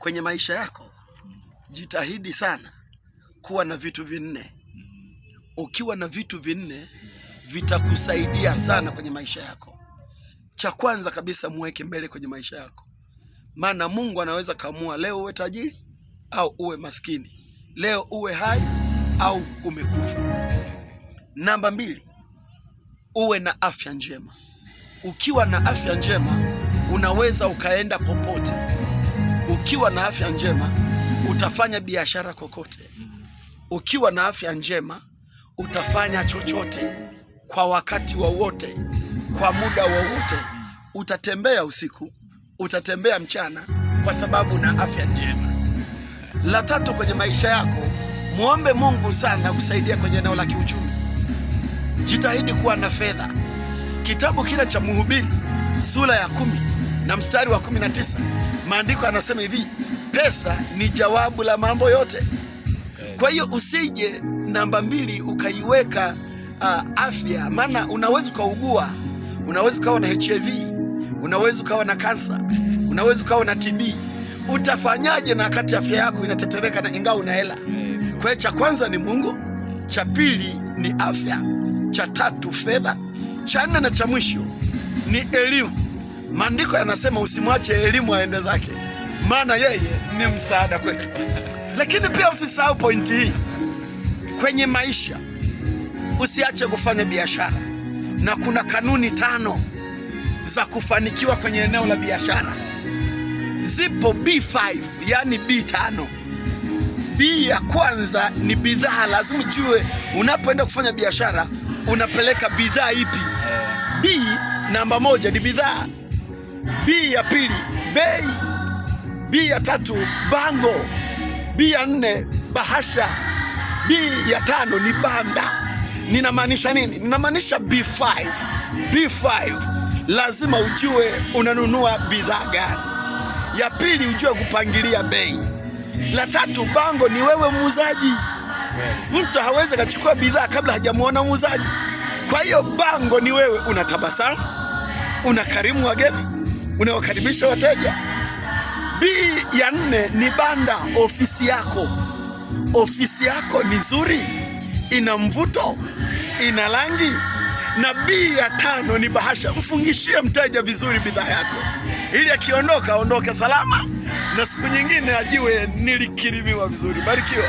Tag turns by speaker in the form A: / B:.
A: Kwenye maisha yako jitahidi sana kuwa na vitu vinne. Ukiwa na vitu vinne vitakusaidia sana kwenye maisha yako. Cha kwanza kabisa, muweke mbele kwenye maisha yako, maana Mungu anaweza kaamua leo uwe tajiri au uwe maskini, leo uwe hai au umekufa. Namba 2, uwe na afya njema. Ukiwa na afya njema unaweza ukaenda popote. Ukiwa na afya njema utafanya biashara kokote. Ukiwa na afya njema utafanya chochote kwa wakati wowote, kwa muda wowote. Utatembea usiku, utatembea mchana, kwa sababu na afya njema. La 3, kwenye maisha yako muombe Mungu sana kusaidia kwenye eneo la kiuchumi. Jitahidi kuwa na fedha. Kitabu kile cha Mhubiri sura ya 10 na mstari wa 19, maandiko yanasema hivi: pesa ni jawabu la mambo yote. Kwa hiyo usije namba 2 ukaiweka afya, maana unaweza ukaugua. Unaweza ukawa na HIV, unaweza ukawa na kansa, unaweza ukawa na TB. Utafanyaje na wakati afya yako inatetereka na ingawa una hela? Kwa hiyo cha kwanza ni Mungu, cha pili ni afya, cha 3 fedha, cha 4 na cha mwisho ni elimu. Maandiko yanasema usimwache elimu aende zake, maana yeye ni msaada kwetu. Lakini pia usisahau pointi hii kwenye maisha, usiache kufanya biashara. Na kuna kanuni 5 za kufanikiwa kwenye eneo la biashara. Zipo B5, yani B5. B ya kwanza ni bidhaa. Lazima ujue unapoenda kufanya biashara unapeleka bidhaa ipi. B namba 1 ni bidhaa. B ya pili bei. B ya 3 bango. B ya 4 bahasha. B ya 5 ni banda. Ninamaanisha nini? Ninamaanisha B5. B5 lazima ujue unanunua bidhaa gani. Ya pili ujue kupangilia bei. La 3 bango, ni wewe muuzaji. Mtu hawezi kuchukua bidhaa kabla hajamuona muuzaji. Kwa hiyo bango ni wewe, unatabasamu, unakarimu wageni, unawakaribisha wateja. B ya 4 ni banda, ofisi yako. Ofisi yako ni nzuri, ina mvuto, ina rangi. Na B ya 5 ni bahasha, mfungishie mteja vizuri bidhaa yako, ili akiondoka aondoke salama na siku nyingine ajiwe nilikirimiwa vizuri. Barikiwa.